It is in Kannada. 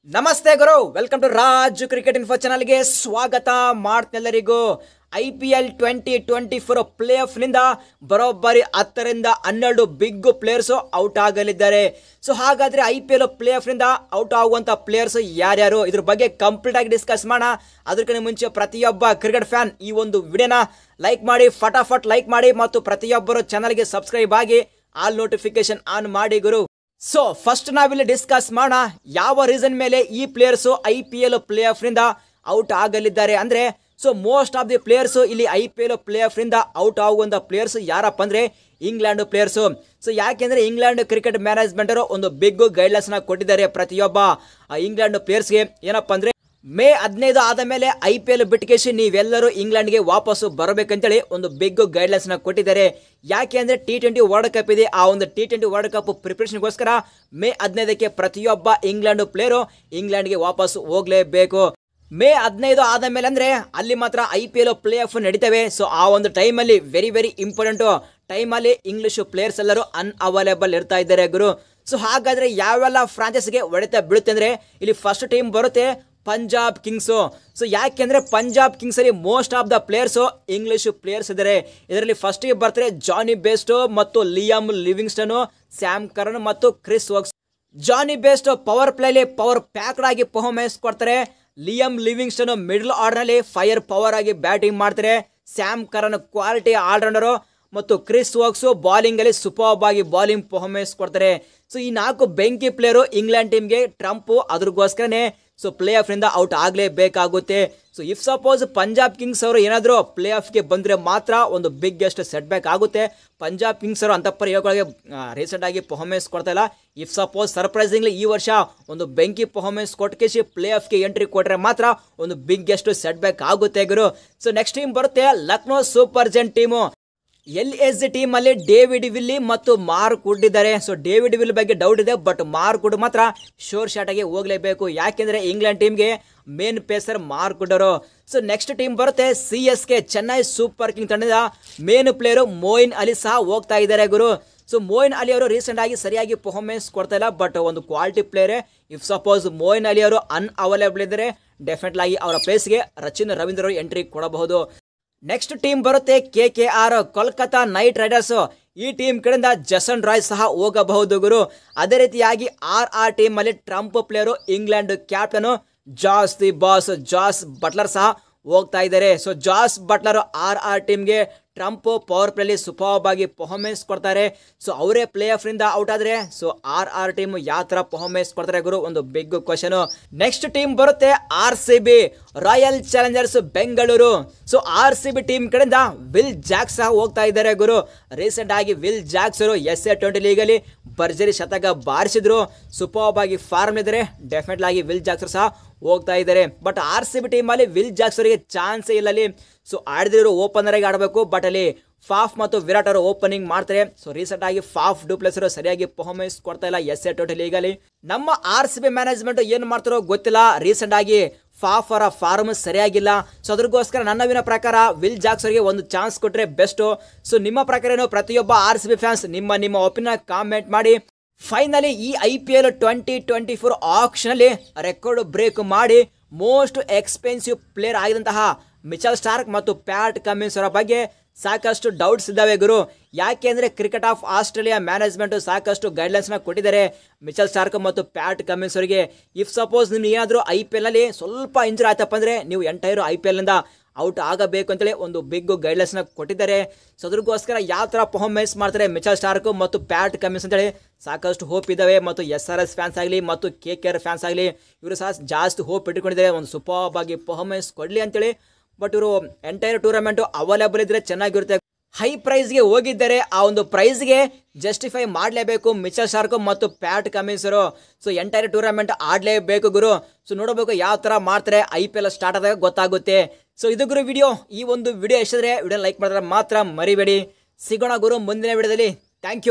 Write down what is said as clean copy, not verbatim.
ನಮಸ್ತೆ ಗುರು, welcome to Raj cricket info ಚಾನಲ್ಗೆ ಸ್ವಾಗತ ಮಾಡ್ತೆಲ್ಲರಿಗೂ. IPL 2024 ಪ್ಲೇ ಆಫ್ ನಿಂದ ಬರೋಬ್ಬರಿ 10ರಿಂದ 12 ಬಿಗ್ ಪ್ಲೇಯರ್ಸ್ ಔಟ್ ಆಗಲಿದ್ದಾರೆ. ಸೊ ಹಾಗಾದ್ರೆ IPL ಪ್ಲೇ ಆಫ್ ನಿಂದ ಔಟ್ ಆಗುವಂತ ಪ್ಲೇಯರ್ಸ್ ಯಾರ್ಯಾರು, ಇದ್ರ ಬಗ್ಗೆ ಕಂಪ್ಲೀಟ್ ಆಗಿ ಡಿಸ್ಕಸ್ ಮಾಡೋಣ. ಅದಕ್ಕಿಂತ ಮುಂಚೆ ಪ್ರತಿಯೊಬ್ಬ ಕ್ರಿಕೆಟ್ ಫ್ಯಾನ್ ಈ ಒಂದು ವಿಡಿಯೋನ ಲೈಕ್ ಮಾಡಿ, ಫಟಾಫಟ್ ಲೈಕ್ ಮಾಡಿ, ಮತ್ತು ಪ್ರತಿಯೊಬ್ಬರು ಚಾನಲ್ಗೆ ಸಬ್ಸ್ಕ್ರೈಬ್ ಆಗಿ ಆಲ್ ನೋಟಿಫಿಕೇಶನ್ ಆನ್ ಮಾಡಿ ಗುರು. ಸೊ ಫಸ್ಟ್ ನಾವಿಲ್ಲಿ ಡಿಸ್ಕಸ್ ಮಾಡೋಣ ಯಾವ ರೀಸನ್ ಮೇಲೆ ಈ ಪ್ಲೇಯರ್ಸ್ IPL ಪ್ಲೇ ಆಫ್ ನಿಂದ ಔಟ್ ಆಗಲಿದ್ದಾರೆ ಅಂದ್ರೆ. So most of the players ಇಲ್ಲಿ IPL ಪ್ಲೇ ಆಫ್ ನಿಂದ ಔಟ್ ಆಗುವಂತ ಪ್ಲೇಯರ್ಸ್ ಯಾರಪ್ಪ ಅಂದ್ರೆ ಇಂಗ್ಲೆಂಡ್ ಪ್ಲೇಯರ್ಸ್. ಸೊ ಯಾಕೆಂದ್ರೆ ಇಂಗ್ಲೆಂಡ್ ಕ್ರಿಕೆಟ್ ಮ್ಯಾನೇಜ್ಮೆಂಟ್ ಅವರು ಒಂದು ಬಿಗ್ ಗೈಡ್ಲೈನ್ಸ್ ನ ಕೊಟ್ಟಿದ್ದಾರೆ ಪ್ರತಿಯೊಬ್ಬ ಇಂಗ್ಲೆಂಡ್ ಪ್ಲೇಯರ್ಸ್ಗೆ. ಏನಪ್ಪಾ ಅಂದ್ರೆ ಮೇ 15 ಆದ ಮೇಲೆ IPL ಬಿಟ್ಕೇಸಿ ನೀವೆಲ್ಲರೂ ಇಂಗ್ಲೆಂಡ್ಗೆ ವಾಪಸ್ಸು ಬರಬೇಕಂತೇಳಿ ಒಂದು ಬಿಗ್ ಗೈಡ್ಲೈನ್ಸ್ ನ ಕೊಟ್ಟಿದ್ದಾರೆ. ಯಾಕೆ ಅಂದ್ರೆ T20 ವರ್ಲ್ಡ್ ಕಪ್ ಇದೆ. ಆ ಒಂದು T20 ವರ್ಲ್ಡ್ ಕಪ್ ಪ್ರಿಪರೇಷನ್ಗೋಸ್ಕರ ಮೇ 15ಕ್ಕೆ ಪ್ರತಿಯೊಬ್ಬ ಇಂಗ್ಲೆಂಡ್ ಪ್ಲೇಯರು ಇಂಗ್ಲೆಂಡ್ಗೆ ವಾಪಸ್ಸು ಹೋಗ್ಲೇಬೇಕು. ಮೇ 15 ಆದ ಮೇಲೆ ಅಂದ್ರೆ ಅಲ್ಲಿ ಮಾತ್ರ IPL ಪ್ಲೇ ಆಫ್ ನಡೀತವೆ. ಸೊ ಆ ಒಂದು ಟೈಮಲ್ಲಿ ವೆರಿ ಇಂಪಾರ್ಟೆಂಟ್ ಟೈಮಲ್ಲಿ ಇಂಗ್ಲಿಷ್ ಪ್ಲೇಯರ್ಸ್ ಎಲ್ಲರೂ ಅನ್ಅವೈಲೇಬಲ್ ಇರ್ತಾ ಇದ್ದಾರೆ ಗುರು. ಸೊ ಹಾಗಾದ್ರೆ ಯಾವೆಲ್ಲ ಫ್ರಾಂಚೈಸ್ಗೆ ಹೊಡೆತ ಬೀಳುತ್ತೆ ಅಂದ್ರೆ ಇಲ್ಲಿ ಫಸ್ಟ್ ಟೀಮ್ ಬರುತ್ತೆ ಪಂಜಾಬ್ ಕಿಂಗ್ಸ್. ಸೊ ಯಾಕೆಂದ್ರೆ ಪಂಜಾಬ್ ಕಿಂಗ್ಸ್ ಅಲ್ಲಿ most of the players English players ಇದ್ದಾರೆ. ಇದರಲ್ಲಿ ಫಸ್ಟ್ ಗೆ ಬರ್ತಾರೆ ಜಾನಿ ಬೇಸ್ಟೋ ಮತ್ತು ಲಿಯಾಮ್ ಲಿವಿಂಗ್ಸ್ಟನ್, ಸ್ಯಾಮ್ ಕರ್ನ್ ಮತ್ತು Chris Woakes. Jonny Bairstow power ಪ್ಲೇಲಿ ಪವರ್ ಪ್ಯಾಕ್ಡ್ ಆಗಿ ಪರ್ಫಾರ್ಮೆನ್ಸ್ ಕೊಡ್ತಾರೆ. ಲಿಯಾಮ್ ಲಿವಿಂಗ್ಸ್ಟನ್ ಮಿಡಲ್ ಆರ್ಡರ್ ನಲ್ಲಿ ಫೈರ್ ಪವರ್ ಆಗಿ ಬ್ಯಾಟಿಂಗ್ ಮಾಡ್ತಾರೆ. ಸ್ಯಾಮ್ ಕರ್ನ್ ಕ್ವಾಲಿಟಿ ಆಲ್ರೌಂಡರ್ ಮತ್ತು ಕ್ರಿಸ್ ವೋಕ್ಸ್ ಬಾಲಿಂಗ್ ಅಲ್ಲಿ ಸೂಪರ್ಬ್ ಆಗಿ ಬಾಲಿಂಗ್ ಪರ್ಫಾರ್ಮೆನ್ಸ್ ಕೊಡ್ತಾರೆ. ಸೊ ಈ 4 ಬೆಂಕಿ ಪ್ಲೇಯರು ಇಂಗ್ಲೆಂಡ್ ಟೀಮ್ಗೆ ಟ್ರಂಪ್. ಅದ್ರಗೋಸ್ಕರನೇ ಸೊ ಪ್ಲೇ ಆಫ್ ನಿಂದ ಔಟ್ ಆಗಲೇಬೇಕಾಗುತ್ತೆ. So if suppose Punjab Kings ಅವರು ಏನಾದರೂ ಪ್ಲೇ ಆಫ್ಗೆ ಬಂದರೆ ಮಾತ್ರ ಒಂದು ಬಿಗ್ಗೆಸ್ಟ್ ಸೆಟ್ ಬ್ಯಾಕ್ ಆಗುತ್ತೆ. ಪಂಜಾಬ್ ಕಿಂಗ್ಸ್ ಅವರು ಅಂತಪ್ಪರ ಯೋಗಳಿಗೆ ರೀಸೆಂಟ್ ಆಗಿ ಪರ್ಫಾರ್ಮೆನ್ಸ್ ಕೊಡ್ತಾ ಇಲ್ಲ. ಇಫ್ ಸಪೋಸ್ ಸರ್ಪ್ರೈಸಿಂಗ್ಲಿ ಈ ವರ್ಷ ಒಂದು ಬೆಂಕಿ ಪರ್ಫಾರ್ಮೆನ್ಸ್ ಕೊಟ್ಕೇಸಿ ಪ್ಲೇ ಆಫ್ಗೆ ಎಂಟ್ರಿ ಕೊಟ್ಟರೆ ಮಾತ್ರ ಒಂದು ಬಿಗ್ಗೆಸ್ಟ್ ಸೆಟ್ ಬ್ಯಾಕ್ ಆಗುತ್ತೆ ಗುರು. ಸೊ ನೆಕ್ಸ್ಟ್ ಟೀಮ್ ಬರುತ್ತೆ Lucknow super ಜೆಂಟ್ team. LSG team ಅಲ್ಲಿ ಡೇವಿಡ್ ವಿಲ್ಲಿ ಮತ್ತು ಮಾರ್ಕ್ ವುಡ್ ಇದ್ದಾರೆ. ಸೊ ಡೇವಿಡ್ ವಿಲ್ ಬಗ್ಗೆ ಡೌಟ್ ಇದೆ, ಬಟ್ ಮಾರ್ಕ್ ವುಡ್ ಮಾತ್ರ ಶೋರ್ ಶಾಟ್ ಆಗಿ ಹೋಗ್ಲೇಬೇಕು. ಯಾಕೆಂದ್ರೆ ಇಂಗ್ಲೆಂಡ್ ಟೀಮ್ಗೆ ಮೇನ್ ಪೇಸರ್ ಮಾರ್ಕ್ ವುಡ್ ಅವರು. ಸೊ ನೆಕ್ಸ್ಟ್ ಟೀಮ್ ಬರುತ್ತೆ CSK ಚೆನ್ನೈ ಸೂಪರ್ ಕಿಂಗ್ ತಂಡದ ಮೇನ್ ಪ್ಲೇಯರ್ ಮೊಯಿನ್ ಅಲಿ ಸಹ ಹೋಗ್ತಾ ಇದ್ದಾರೆ ಗುರು. ಸೊ ಮೊಯಿನ್ ಅಲಿ ಅವರು ರೀಸೆಂಟ್ ಆಗಿ ಸರಿಯಾಗಿ ಪರ್ಫಾರ್ಮೆನ್ಸ್ ಕೊಡ್ತಾ ಇಲ್ಲ, ಬಟ್ ಒಂದು quality player. If suppose Moin Ali ಅವರು ಅನ್ಅವೈಲೇಬಲ್ ಇದ್ದಾರೆ ಡೆಫಿನೆಟ್ಲಿ ಆಗಿ ಅವರ ಪ್ಲೇಸ್ಗೆ ರಚಿನ್ ರವೀಂದ್ರ ಅವರು ಎಂಟ್ರಿ ಕೊಡಬಹುದು. ನೆಕ್ಸ್ಟ್ ಟೀಮ್ ಬರುತ್ತೆ KKR ಕೋಲ್ಕತಾ ನೈಟ್ ರೈಡರ್ಸ್. ಈ ಟೀಮ್ ಕಡೆಯಿಂದ ಜಸನ್ ರಾಯ್ ಸಹ ಹೋಗಬಹುದು ಗುರು. ಅದೇ ರೀತಿಯಾಗಿ RR ಟೀಮ್ ಅಲ್ಲಿ trump player England captain Jos Buttler ಸಹ ಹೋಗ್ತಾ ಇದ್ದಾರೆ. ಸೊ ಜಾಸ್ ಬಟ್ಲರ್ RR ಟೀಮ್ಗೆ ಟ್ರಂಪ್ ಪವರ್ ಪ್ಲೇಲಿ ಸೂಪರ್ಬ್ ಆಗಿ ಪರ್ಫಾರ್ಮೆನ್ಸ್ ಕೊಡ್ತಾರೆ. ಸೊ ಅವರೇ ಪ್ಲೇ ಆಫ್ ನಿಂದ ಔಟ್ ಆದ್ರೆ ಸೊ RR ಟೀಮ್ ಯಾವ ತರ ಪರ್ಫಾರ್ಮೆನ್ಸ್ ಕೊಡ್ತಾರೆ ಗುರು, ಒಂದು ಬಿಗ್ ಕ್ವಶನ್. ನೆಕ್ಸ್ಟ್ ಟೀಮ್ ಬರುತ್ತೆ RCB Royal Challengers Bengaluru. So RCB team ಕಡೆಯಿಂದ ವಿಲ್ ಜಾಕ್ಸ್ ಸಹ ಹೋಗ್ತಾ ಇದ್ದಾರೆ ಗುರು. ರೀಸೆಂಟ್ ಆಗಿ ವಿಲ್ ಜಾಕ್ಸ್ ಅವರು SA20 ಲೀಗಲ್ಲಿ ಭರ್ಜರಿ ಶತಕ ಬಾರಿಸಿದ್ರು. ಸೂಪರ್ಬ್ ಆಗಿ ಫಾರ್ಮ್ ಇದ್ದಾರೆ. ಡೆಫಿನೆಟ್ಲಿ ಆಗಿ ವಿಲ್ ಜಾಕ್ಸ್ ಸಹ ಹೋಗ್ತಾ ಇದ್ದಾರೆ. ಬಟ್ RCB ಟೀಮ್ ಅಲ್ಲಿ ವಿಲ್ ಜಾಕ್ಸ್ ಅವರಿಗೆ ಚಾನ್ಸೇ ಇಲ್ಲ ಅಲ್ಲಿ. ಸೊ ಆಡಿದ್ರು ಓಪನರ್ ಆಗಿ ಆಡಬೇಕು, ಬಟ್ ಅಲ್ಲಿ ಫಾಫ್ ಮತ್ತು ವಿರಾಟ್ ಅವರು ಓಪನಿಂಗ್ ಮಾಡ್ತಾರೆ. ಸೊ ರೀಸೆಂಟ್ ಆಗಿ ಫಾಫ್ ಡುಪ್ಲೆಸ್ ಅವರು ಸರಿಯಾಗಿ ಪರ್ಫಾರ್ಮೆನ್ಸ್ ಕೊಡ್ತಾ ಇಲ್ಲ SA20 ಲೀಗಲ್ಲಿ. ನಮ್ಮ RCB ಮ್ಯಾನೇಜ್ಮೆಂಟ್ ಏನ್ ಮಾಡ್ತಾರೋ ಗೊತ್ತಿಲ್ಲ. ರೀಸೆಂಟ್ ಆಗಿ ಫಾಫ್ ಅವರ ಫಾರ್ಮ್ ಸರಿಯಾಗಿಲ್ಲ. ಸೊ ಅದ್ರಗೋಸ್ಕರ ನನ್ನವಿನ ಪ್ರಕಾರ ವಿಲ್ ಜಾಕ್ಸ್ ಅವರಿಗೆ ಒಂದು ಚಾನ್ಸ್ ಕೊಟ್ಟರೆ ಬೆಸ್ಟ್. ಸೊ ನಿಮ್ಮ ಪ್ರಕಾರ ಏನು, ಪ್ರತಿಯೊಬ್ಬ RCB ಫ್ಯಾನ್ಸ್ ನಿಮ್ಮ ಒಪಿನಿಯನ್ ಕಾಮೆಂಟ್ ಮಾಡಿ. ಫೈನಲಿ ಈ IPL 2024 ಆಕ್ಷನ್ ಅಲ್ಲಿ ರೆಕಾರ್ಡ್ ಬ್ರೇಕ್ ಮಾಡಿ ಮೋಸ್ಟ್ ಎಕ್ಸ್ಪೆನ್ಸಿವ್ ಪ್ಲೇಯರ್ ಆಗಿದಂತಹ ಮಿಚೆಲ್ ಸ್ಟಾರ್ಕ್ ಮತ್ತು ಪ್ಯಾಟ್ ಕಮಿನ್ಸ್ ಅವರ ಬಗ್ಗೆ ಸಾಕಷ್ಟು ಡೌಟ್ಸ್ ಇದ್ದಾವೆ ಗುರು. ಯಾಕೆಂದ್ರೆ ಕ್ರಿಕೆಟ್ ಆಫ್ ಆಸ್ಟ್ರೇಲಿಯಾ ಮ್ಯಾನೇಜ್ಮೆಂಟ್ ಸಾಕಷ್ಟು ಗೈಡ್ಲೈನ್ಸ್ ನ ಕೊಟ್ಟಿದ್ದಾರೆ ಮಿಚೆಲ್ ಸ್ಟಾರ್ಕ್ ಮತ್ತು ಪ್ಯಾಟ್ ಕಮಿನ್ಸ್ ಅವರಿಗೆ. ಇಫ್ ಸಪೋಸ್ ನಿಮ್ಗೆ ಏನಾದರೂ IPL ನಲ್ಲಿ ಸ್ವಲ್ಪ ಇಂಜುರಿ ಆಯ್ತಪ್ಪ ಅಂದ್ರೆ ನೀವು ಎಂಟೈರ್ IPL ನಿಂದ ಔಟ್ ಆಗಬೇಕು ಅಂತೇಳಿ ಒಂದು ಬಿಗ್ ಗೈಡ್ಲೈನ್ಸ್ ನ ಕೊಟ್ಟಿದ್ದಾರೆ. ಸೊ ಅದ್ರಗೋಸ್ಕರ ಯಾವ ತರ ಪರ್ಫಾರ್ಮೆನ್ಸ್ ಮಾಡ್ತಾರೆ ಮಿಚೆಲ್ ಸ್ಟಾರ್ಕ್ ಮತ್ತು ಪ್ಯಾಟ್ ಕಮಿನ್ಸ್ ಅಂತೇಳಿ ಸಾಕಷ್ಟು ಹೋಪ್ ಇದಾವೆ. ಮತ್ತು SRS ಫ್ಯಾನ್ಸ್ ಆಗಲಿ ಮತ್ತು KKR ಫ್ಯಾನ್ಸ್ ಆಗಲಿ ಇವರು ಸಹ ಜಾಸ್ತಿ ಹೋಪ್ ಇಟ್ಕೊಂಡಿದ್ದಾರೆ ಒಂದು ಸೂಪರ್ಬ್ ಆಗಿ ಪರ್ಫಾರ್ಮೆನ್ಸ್ ಕೊಡ್ಲಿ ಅಂತೇಳಿ. ಬಟ್ ಇವರು ಎಂಟೈರ್ ಟೂರ್ನಮೆಂಟ್ ಅವೈಲೇಬಲ್ ಇದ್ರೆ ಚೆನ್ನಾಗಿರುತ್ತೆ. ಹೈ ಪ್ರೈಸ್ಗೆ ಹೋಗಿದ್ದಾರೆ, ಆ ಒಂದು ಪ್ರೈಸ್ಗೆ ಜಸ್ಟಿಫೈ ಮಾಡಲೇಬೇಕು ಮಿಚೆಲ್ ಸ್ಟಾರ್ಕ್ ಮತ್ತು ಪ್ಯಾಟ್ ಕಮಿನ್ಸ್ ಅವರು. ಸೊ ಎಂಟೈರ್ ಟೂರ್ನಮೆಂಟ್ ಆಡಲೇಬೇಕು ಗುರು. ಸೊ ನೋಡಬೇಕು ಯಾವ ತರ ಮಾಡ್ತಾರೆ, IPL ಸ್ಟಾರ್ಟ್ ಆದಾಗ ಗೊತ್ತಾಗುತ್ತೆ. ಸೊ ಇದು ಗುರು ವಿಡಿಯೋ. ಈ ಒಂದು ವಿಡಿಯೋ ಇಷ್ಟಿದ್ರೆ ವಿಡಿಯೋ ಲೈಕ್ ಮಾಡಿದ್ರೆ ಮಾತ್ರ ಮರಿಬೇಡಿ. ಸಿಗೋಣ ಗುರು ಮುಂದಿನ ವಿಡಿಯೋದಲ್ಲಿ. Thank you.